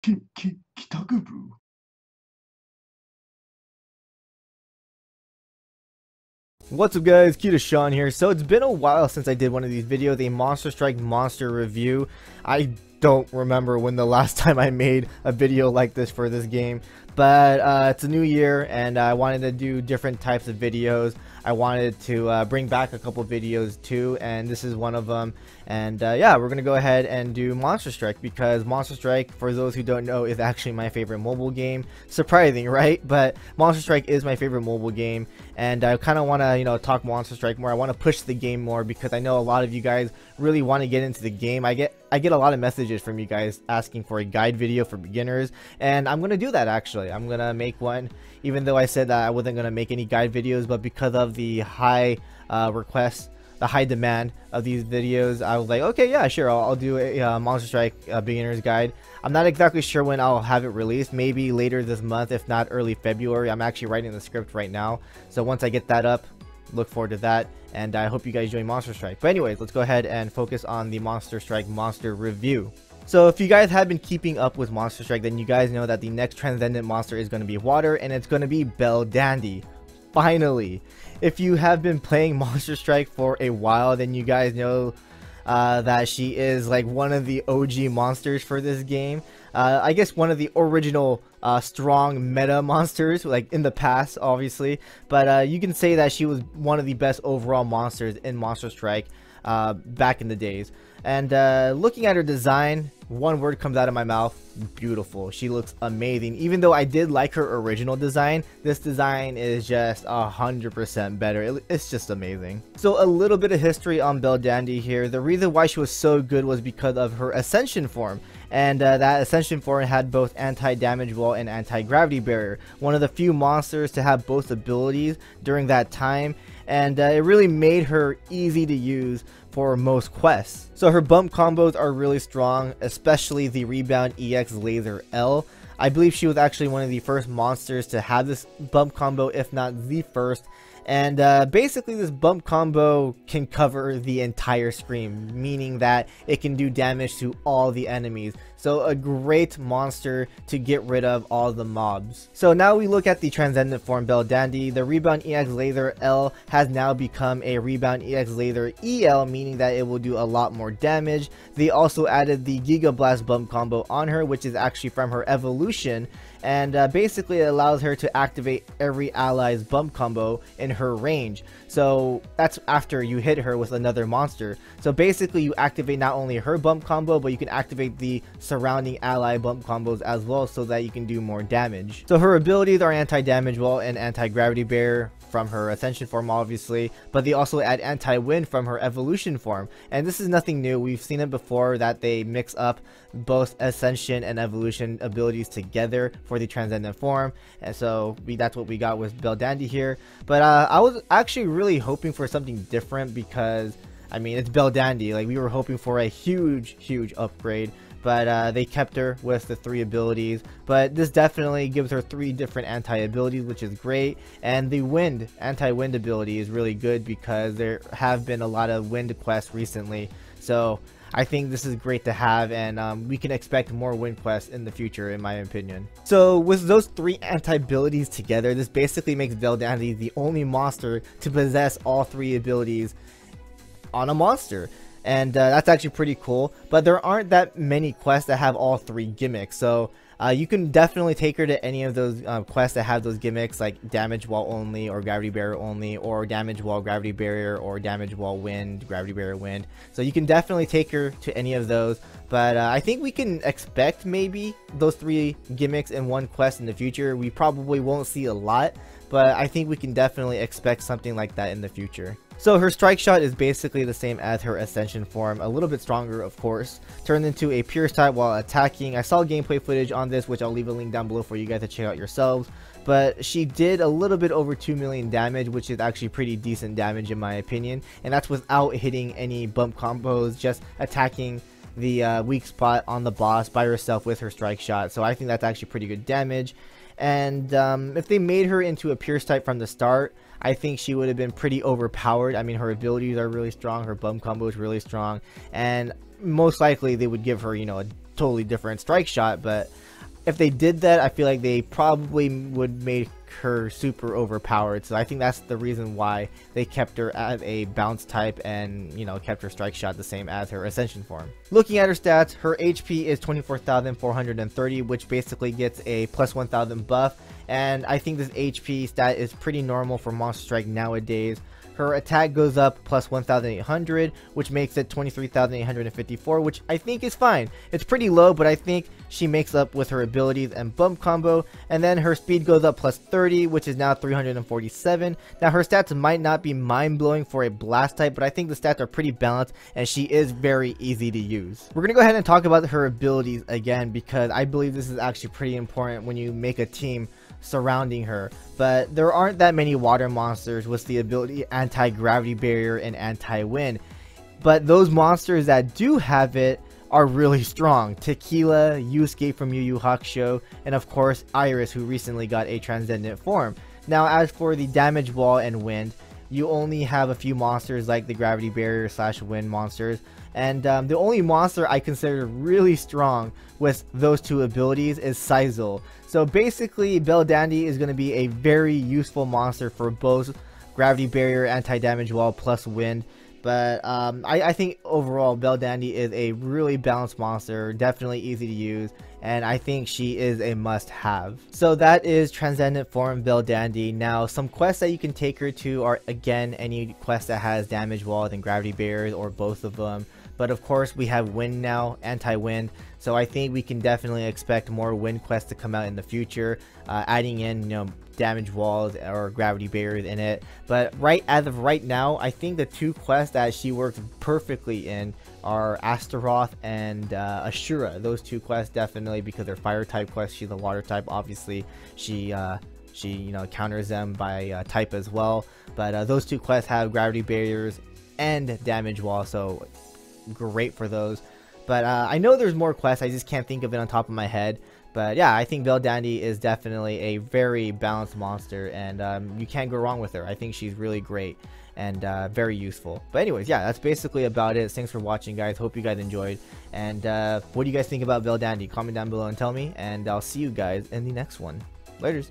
帰宅部 What's up guys, KitaSean here. So it's been a while since I did one of these videos, a Monster Strike monster review. I don't remember when the last time I made a video like this for this game, but it's a new year and I wanted to do different types of videos. I wanted to bring back a couple videos too, and this is one of them. And yeah, we're gonna go ahead and do Monster Strike, because Monster Strike, for those who don't know, is actually my favorite mobile game. Surprising, right? But Monster Strike is my favorite mobile game, and I kind of want to, talk Monster Strike more. I want to push the game more because I know a lot of you guys really want to get into the game. I get a lot of messages from you guys asking for a guide video for beginners, and I'm gonna do that. Actually, I'm gonna make one, even though I said that I wasn't gonna make any guide videos, but because of the high requests, the high demand of these videos, I was like, okay, yeah, sure, I'll do a Monster Strike beginner's guide. I'm not exactly sure when I'll have it released, maybe later this month, if not early February. I'm actually writing the script right now, so once I get that up, look forward to that, and I hope you guys enjoy Monster Strike. But anyways, let's go ahead and focus on the Monster Strike monster review. So if you guys have been keeping up with Monster Strike, then you guys know that the next Transcendent monster is going to be water, and it's going to be Bel Dandy. Finally! If you have been playing Monster Strike for a while, then you guys know that she is like one of the OG monsters for this game. I guess one of the original strong meta monsters, like in the past, obviously. But you can say that she was one of the best overall monsters in Monster Strike back in the days. And looking at her design, one word comes out of my mouth: beautiful. She looks amazing. Even though I did like her original design, this design is just 100% better. It's just amazing. So a little bit of history on Bel Dandy here. The reason why she was so good was because of her Ascension form. And that Ascension form had both anti-damage wall and anti-gravity barrier. One of the few monsters to have both abilities during that time. And it really made her easy to use for most quests. So her bump combos are really strong, especially the Rebound EX Laser L. I believe she was actually one of the first monsters to have this bump combo, if not the first. And basically this bump combo can cover the entire screen, meaning that it can do damage to all the enemies. So a great monster to get rid of all the mobs. So now we look at the Transcendent form Bel Dandy. The Rebound EX Laser L has now become a Rebound EX Laser EL, meaning that it will do a lot more damage. They also added the Giga Blast bump combo on her, which is actually from her evolution. And basically it allows her to activate every ally's bump combo in her range. So that's after you hit her with another monster. So basically you activate not only her bump combo, but you can activate the surrounding ally bump combos as well, so that you can do more damage. So her abilities are anti-damage wall and anti-gravity barrier from her Ascension form, obviously, but they also add anti-wind from her evolution form. And this is nothing new. We've seen it before that they mix up both Ascension and evolution abilities together for the Transcendent form, and so that's what we got with Bel Dandy here. But I was actually really hoping for something different, because I mean, it's Bel Dandy. Like, we were hoping for a huge upgrade, but they kept her with the 3 abilities. But this definitely gives her 3 different anti-abilities, which is great. And the anti-wind ability is really good, because there have been a lot of wind quests recently. So I think this is great to have, and we can expect more wind quests in the future, in my opinion. So with those 3 anti-abilities together, this basically makes Bel Dandy the only monster to possess all 3 abilities on a monster. And that's actually pretty cool. But there aren't that many quests that have all 3 gimmicks, so you can definitely take her to any of those quests that have those gimmicks, like damage wall only, or gravity barrier only, or damage wall gravity barrier, or damage wall wind, gravity barrier wind. So you can definitely take her to any of those. But I think we can expect maybe those 3 gimmicks in one quest in the future. We probably won't see a lot, but I think we can definitely expect something like that in the future. So her strike shot is basically the same as her Ascension form, a little bit stronger, of course. Turned into a pure type while attacking. I saw gameplay footage on this, which I'll leave a link down below for you guys to check out yourselves. But she did a little bit over 2 million damage, which is actually pretty decent damage in my opinion. And that's without hitting any bump combos, just attacking the weak spot on the boss by herself with her strike shot. So I think that's actually pretty good damage. And if they made her into a pure type from the start, I think she would have been pretty overpowered. I mean, her abilities are really strong, her bump combo is really strong, and most likely they would give her, you know, a totally different strike shot, but if they did that, I feel like they probably would make her super overpowered. So I think that's the reason why they kept her as a bounce type and, you know, kept her strike shot the same as her ascension form. Looking at her stats, her HP is 24,430, which basically gets a plus 1,000 buff. And I think this HP stat is pretty normal for Monster Strike nowadays. Her attack goes up plus 1,800, which makes it 23,854, which I think is fine. It's pretty low, but I think she makes up with her abilities and bump combo. And then her speed goes up plus 30, which is now 347. Now her stats might not be mind-blowing for a blast type, but I think the stats are pretty balanced and she is very easy to use. We're going to go ahead and talk about her abilities again, because I believe this is actually pretty important when you make a team surrounding her. But there aren't that many water monsters with the ability anti-gravity barrier and anti-wind, but those monsters that do have it are really strong. Tequila, Yusuke from Yu Yu Hakusho, and of course Iris, who recently got a Transcendent form. Now as for the damage wall and wind, you only have a few monsters like the gravity barrier / wind monsters, and the only monster I consider really strong with those two abilities is Sizel. So basically Bel Dandy is going to be a very useful monster for both gravity barrier, anti-damage wall plus wind. But I think overall Bel Dandy is a really balanced monster, definitely easy to use, and I think she is a must-have. So that is Transcendent form Bel Dandy. Now some quests that you can take her to are, again, any quest that has damage walls and gravity barriers, or both of them. But of course we have wind now, anti-wind, so I think we can definitely expect more wind quests to come out in the future, adding in, you know, damage walls or gravity barriers in it. But as of right now, I think the two quests that she works perfectly in are Astaroth and Ashura. Those two quests definitely, because they're fire type quests. She's a water type, obviously. She you know, counters them by type as well. But those two quests have gravity barriers and damage wall, so great for those. But I know there's more quests, I just can't think of it on top of my head. But yeah, I think Bel Dandy is definitely a very balanced monster, and you can't go wrong with her. I think she's really great and very useful. But anyways, yeah, that's basically about it. Thanks for watching, guys. Hope you guys enjoyed. And what do you guys think about Bel Dandy? Comment down below and tell me, and I'll see you guys in the next one. Laters.